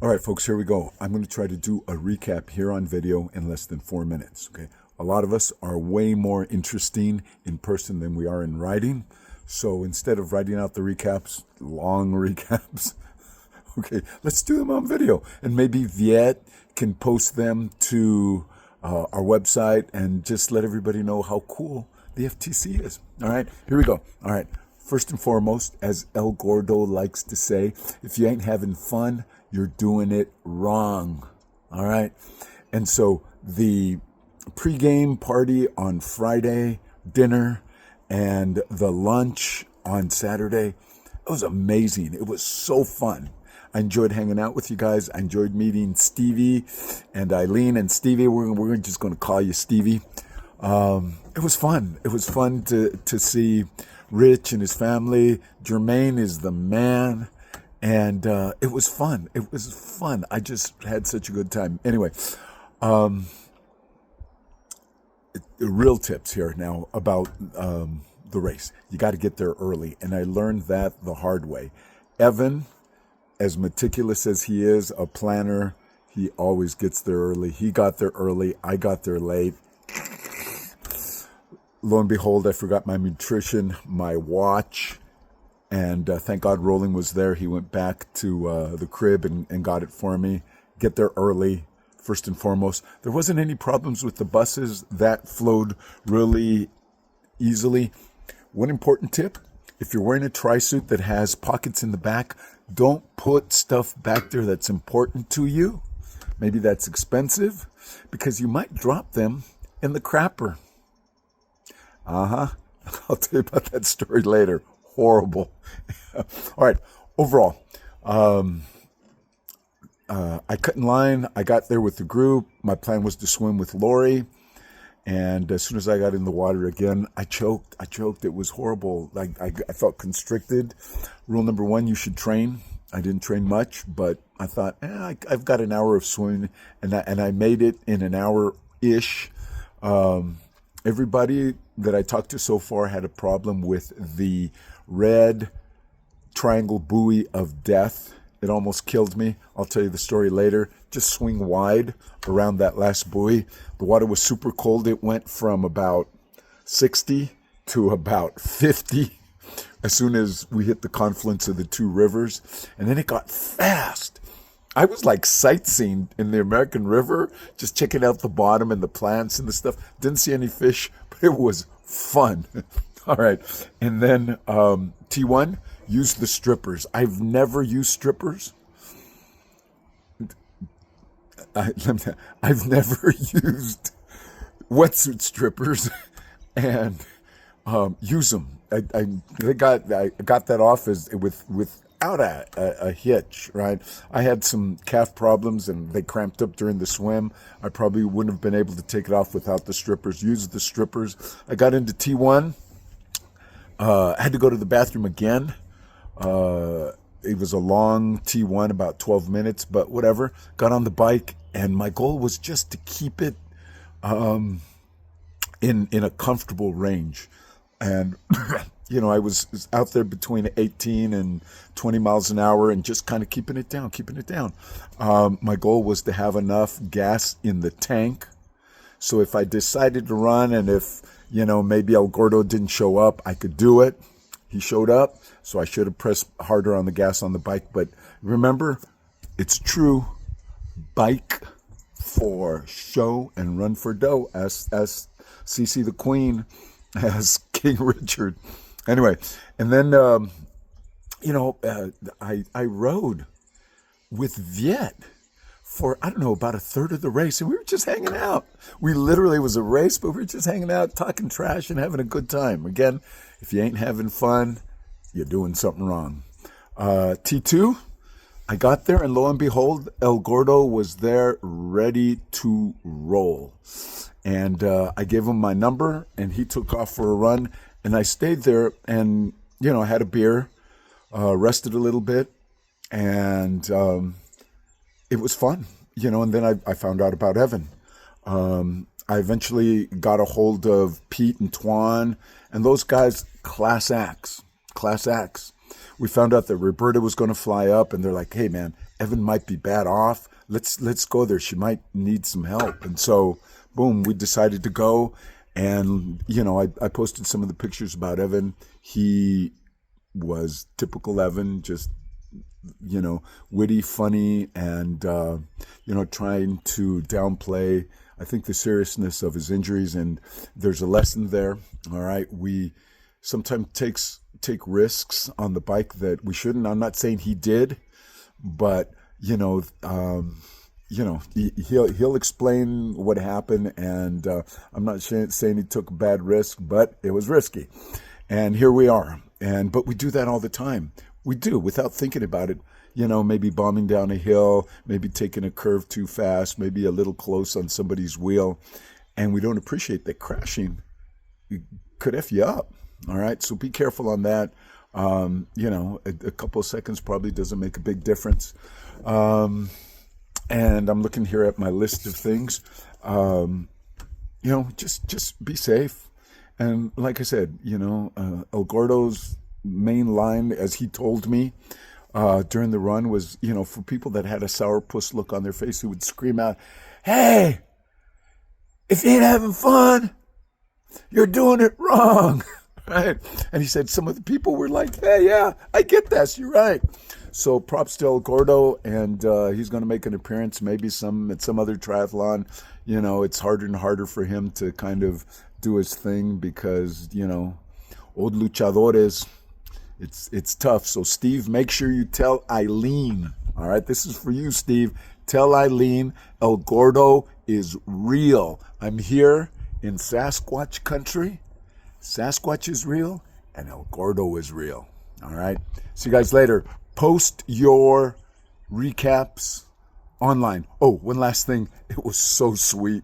All right, folks, here we go. I'm going to try to do a recap here on video in less than 4 minutes. Okay. A lot of us are way more interesting in person than we are in writing. So instead of writing out the recaps, long recaps, okay, let's do them on video. And maybe Viet can post them to our website and just let everybody know how cool the FTC is. All right, here we go. All right, first and foremost, as El Gordo likes to say, if you ain't having fun, you're doing it wrong. All right, and so the pregame party on Friday, dinner, and the lunch on Saturday, it was amazing. It was so fun. I enjoyed hanging out with you guys. I enjoyed meeting Stevie and Eileen. And Stevie, we're just going to call you Stevie. It was fun. It was fun to see Rich and his family. Jermaine is the man. And it was fun. It was fun. I just had such a good time. Anyway, real tips here now about the race. You got to get there early. And I learned that the hard way. Evan, as meticulous as he is, a planner, he always gets there early. He got there early. I got there late. Lo and behold, I forgot my nutrition, my watch, and thank God Rolling was there. He went back to the crib and got it for me. Get there early, first and foremost. There wasn't any problems with the buses. That flowed really easily. One important tip, if you're wearing a tri-suit that has pockets in the back, don't put stuff back there that's important to you. Maybe that's expensive because you might drop them in the crapper. I'll tell you about that story later. Horrible. All right. Overall, I cut in line. I got there with the group. My plan was to swim with Lori. And as soon as I got in the water again, I choked. It was horrible. I felt constricted. Rule number 1, you should train. I didn't train much, but I thought, I've got an hour of swimming, and I made it in an hour-ish. Everybody that I talked to so far had a problem with the red triangle buoy of death. It almost killed me. I'll tell you the story later. Just swing wide around that last buoy. The water was super cold. It went from about 60 to about 50 as soon as we hit the confluence of the two rivers. And then it got fast. I was like sightseeing in the American River, just checking out the bottom and the plants and the stuff. Didn't see any fish, but it was fun. All right. And then T1, use the strippers. I've never used strippers. I've never used wetsuit strippers and use them. I got that off without a hitch, right? I had some calf problems and they cramped up during the swim. I probably wouldn't have been able to take it off without the strippers. Use the strippers. I got into T1. I had to go to the bathroom again. It was a long T1, about 12 minutes, but whatever. Got on the bike, and my goal was just to keep it in a comfortable range. And, I was out there between 18 and 20 miles an hour and just kind of keeping it down. My goal was to have enough gas in the tank. So if I decided to run and if, maybe El Gordo didn't show up, I could do it. He showed up, so I should have pressed harder on the gas on the bike. But remember, it's true. Bike for show and run for dough, as Cece the Queen, as King Richard. Anyway, and then, I rode with Viet for, about a third of the race. And we were just hanging out. We literally, it was a race, but we were just hanging out, talking trash and having a good time. Again, if you ain't having fun, you're doing something wrong. T2, I got there, and lo and behold, El Gordo was there ready to roll. And I gave him my number, and he took off for a run. And I stayed there and, I had a beer, rested a little bit, and it was fun, and then I found out about Evan. I eventually got a hold of Pete and Twan, and those guys, class acts. We found out that Roberta was going to fly up, and they're like, "Hey, man, Evan might be bad off. Let's go there. She might need some help." And so, boom, we decided to go. And I posted some of the pictures about Evan. He was typical Evan, just witty, funny, and trying to downplay, I think, the seriousness of his injuries. And there's a lesson there. All right, we sometimes take risks on the bike that we shouldn't. I'm not saying he did, but he'll explain what happened, and I'm not saying he took a bad risk, but it was risky. And here we are. But we do that all the time. We do, without thinking about it. Maybe bombing down a hill, maybe taking a curve too fast, maybe a little close on somebody's wheel, and we don't appreciate that crashing could F you up. All right, so be careful on that. A couple of seconds probably doesn't make a big difference. And I'm looking here at my list of things. Just be safe. And like I said, El Gordo's main line, as he told me during the run, was, for people that had a sourpuss look on their face, he would scream out, "Hey, if you ain't having fun, you're doing it wrong." Right? And he said some of the people were like, "Hey, yeah, I get that. You're right." So props to El Gordo, and he's going to make an appearance maybe at some other triathlon. It's harder and harder for him to kind of do his thing because, old luchadores, it's tough. So Steve, make sure you tell Eileen. All right, this is for you, Steve. Tell Eileen El Gordo is real. I'm here in Sasquatch country. Sasquatch is real, and El Gordo is real. All right. See you guys later. Post your recaps online. Oh, one last thing. It was so sweet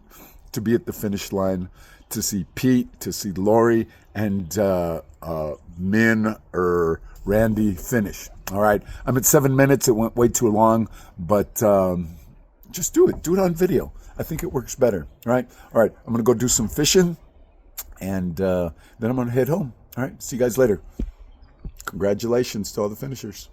to be at the finish line, to see Pete, to see Lori, and Min or Randy finish. All right. I'm at 7 minutes. It went way too long, but just do it. Do it on video. I think it works better. All right. All right. I'm going to go do some fishing, and then I'm going to head home. All right. See you guys later. Congratulations to all the finishers.